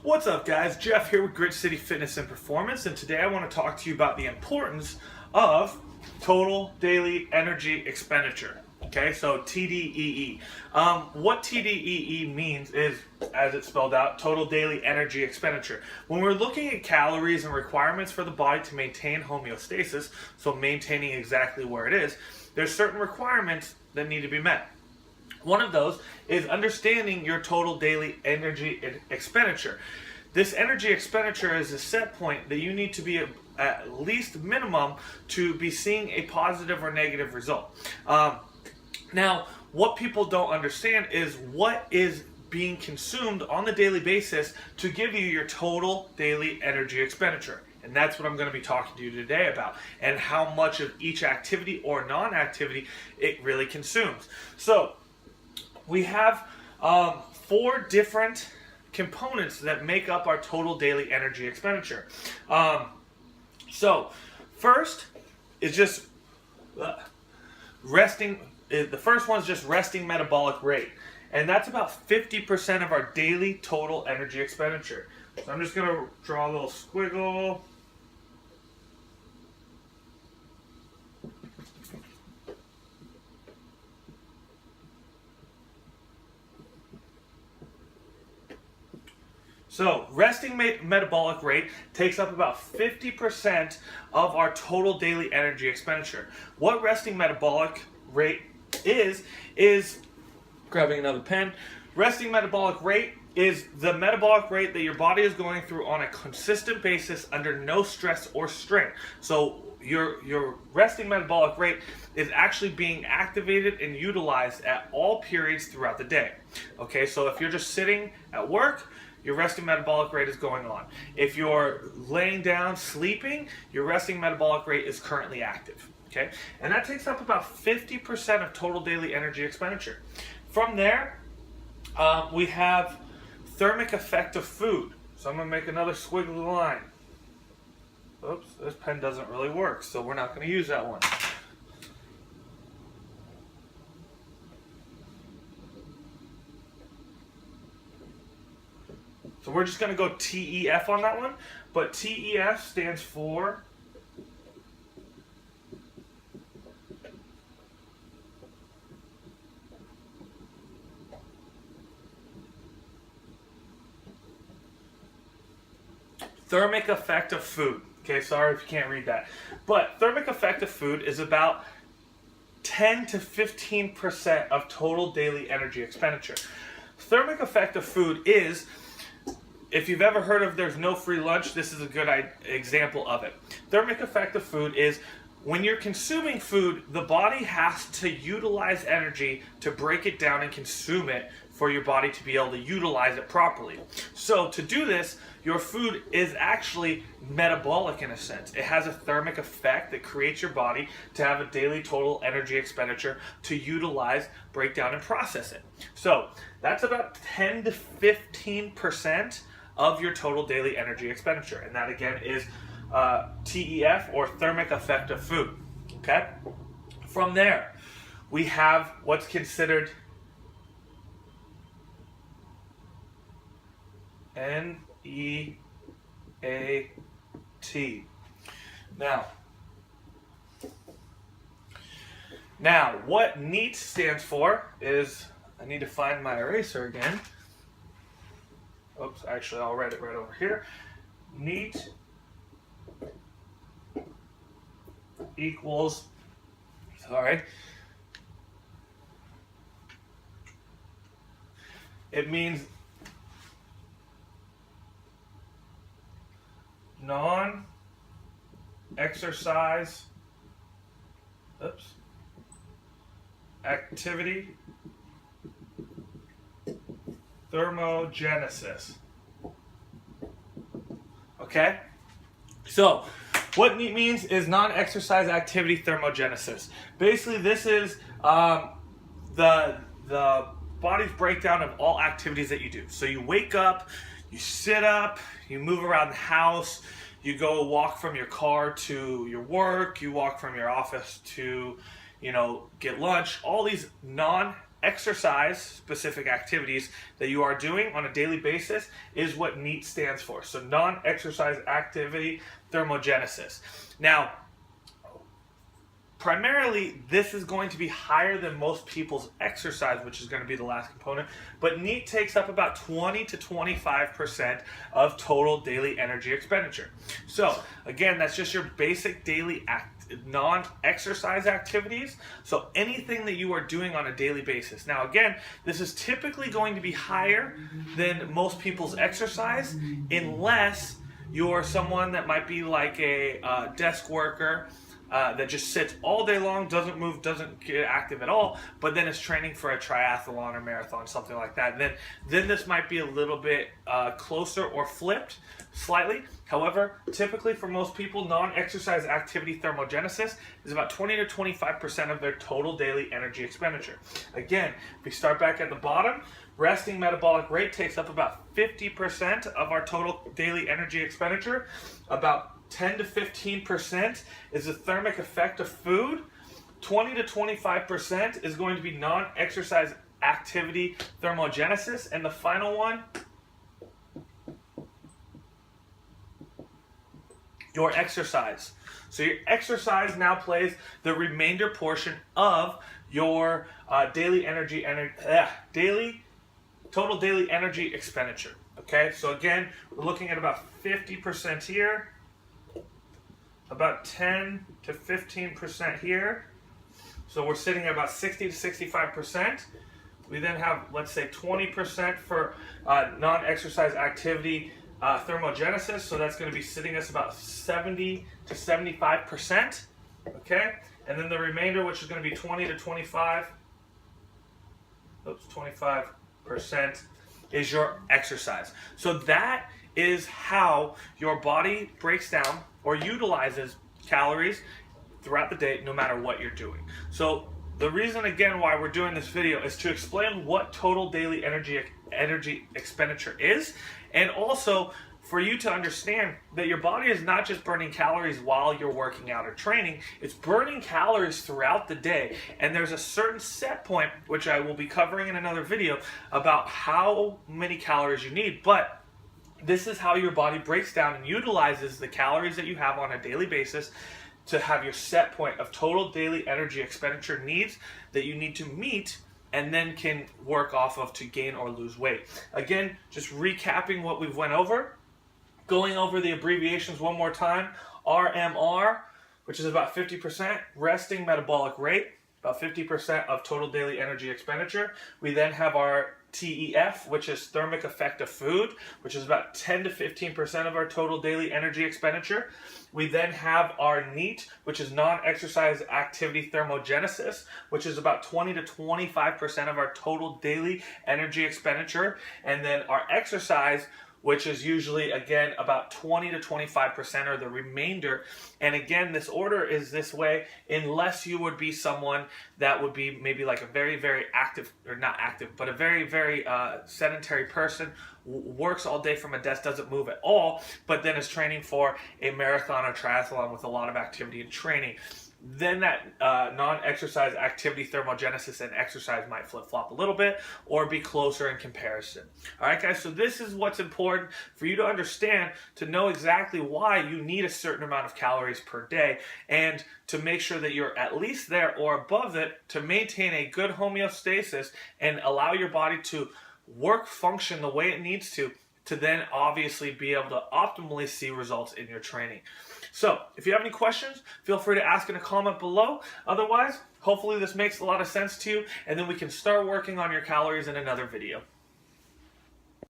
What's up, guys? Jeff here with Grit City Fitness and Performance, and today I want to talk to you about the importance of total daily energy expenditure. Okay, so TDEE. What TDEE means is, as it's spelled out, total daily energy expenditure. When we're looking at calories and requirements for the body to maintain homeostasis, so maintaining exactly where it is, there's certain requirements that need to be met. One of those is understanding your total daily energy expenditure. This energy expenditure is a set point that you need to be at least minimum to be seeing a positive or negative result. Now, what people don't understand is what is being consumed on the daily basis to give you your total daily energy expenditure. And that's what I'm going to be talking to you today about, and how much of each activity or non-activity it really consumes. So, we have 4 different components that make up our total daily energy expenditure. So, first is just resting. The first one is just resting metabolic rate, and that's about 50% of our daily total energy expenditure. So I'm just going to draw a little squiggle. So, resting metabolic rate takes up about 50% of our total daily energy expenditure. What resting metabolic rate is grabbing another pen. Resting metabolic rate is the metabolic rate that your body is going through on a consistent basis under no stress or strain. So, your resting metabolic rate is actually being activated and utilized at all periods throughout the day. Okay, so if you're just sitting at work, your resting metabolic rate is going on. If you're laying down sleeping, your resting metabolic rate is currently active. Okay, and that takes up about 50% of total daily energy expenditure. From there, we have thermic effect of food. So I'm going to make another squiggly line. Oops, this pen doesn't really work, so we're not going to use that one. So we're just going to go TEF on that one, but TEF stands for thermic effect of food. Okay, sorry if you can't read that. But thermic effect of food is about 10 to 15% of total daily energy expenditure. Thermic effect of food is, if you've ever heard of there's no free lunch, this is a good example of it. Thermic effect of food is when you're consuming food, the body has to utilize energy to break it down and consume it for your body to be able to utilize it properly. So to do this, your food is actually metabolic in a sense. It has a thermic effect that creates your body to have a daily total energy expenditure to utilize, break down, and process it. So that's about 10 to 15% of your total daily energy expenditure. And that again is TEF, or thermic effect of food. Okay? From there, we have what's considered NEAT. Now, what NEAT stands for is, I need to find my eraser again. Oops, actually I'll write it right over here. NEAT equals, it means non-exercise activity thermogenesis. Okay? So, what NEAT means is non-exercise activity thermogenesis. Basically, this is the body's breakdown of all activities that you do. So you wake up, you sit up, you move around the house, you go walk from your car to your work, you walk from your office to, get lunch. All these exercise specific activities that you are doing on a daily basis is what NEAT stands for. So non-exercise activity thermogenesis. Now, primarily, this is going to be higher than most people's exercise, which is going to be the last component, but NEAT takes up about 20 to 25% of total daily energy expenditure. So, again, that's just your basic daily non-exercise activities, so anything that you are doing on a daily basis. Now, again, this is typically going to be higher than most people's exercise, unless you're someone that might be like a desk worker, that just sits all day long, doesn't move, doesn't get active at all, but then is training for a triathlon or marathon, something like that. Then this might be a little bit closer or flipped slightly. However, typically for most people, non-exercise activity thermogenesis is about 20 to 25% of their total daily energy expenditure. Again, if we start back at the bottom, resting metabolic rate takes up about 50% of our total daily energy expenditure. About 10 to 15% is the thermic effect of food. 20 to 25% is going to be non-exercise activity thermogenesis. And the final one, your exercise. So your exercise now plays the remainder portion of your total daily energy expenditure. Okay, so again, we're looking at about 50% here, about 10 to 15% here. So we're sitting at about 60 to 65%. We then have, let's say, 20% for non-exercise activity thermogenesis. So that's going to be sitting us about 70 to 75%. Okay, and then the remainder, which is going to be 20 to 25%, is your exercise. So that is how your body breaks down or utilizes calories throughout the day, no matter what you're doing. So the reason, again, why we're doing this video is to explain what total daily energy expenditure is, and also for you to understand that your body is not just burning calories while you're working out or training, it's burning calories throughout the day. And there's a certain set point, which I will be covering in another video, about how many calories you need. But this is how your body breaks down and utilizes the calories that you have on a daily basis to have your set point of total daily energy expenditure needs that you need to meet, and then can work off of to gain or lose weight. Again, just recapping what we've went over, going over the abbreviations one more time. RMR, which is about 50%, resting metabolic rate, about 50% of total daily energy expenditure. We then have our TEF, which is thermic effect of food, which is about 10 to 15% of our total daily energy expenditure. We then have our NEAT, which is non-exercise activity thermogenesis, which is about 20 to 25% of our total daily energy expenditure. And then our exercise, which is usually, again, about 20 to 25% or the remainder. And again, this order is this way unless you would be someone that would be maybe like a very, very active, or not active, but a very, very sedentary person, works all day from a desk, doesn't move at all, but then is training for a marathon or triathlon with a lot of activity and training. Then that non-exercise activity thermogenesis and exercise might flip-flop a little bit or be closer in comparison. All right, guys, so this is what's important for you to understand, to know exactly why you need a certain amount of calories per day, and to make sure that you're at least there or above it to maintain a good homeostasis and allow your body to work, function the way it needs to then obviously be able to optimally see results in your training. So, if you have any questions, feel free to ask in a comment below. Otherwise, hopefully this makes a lot of sense to you, and then we can start working on your calories in another video.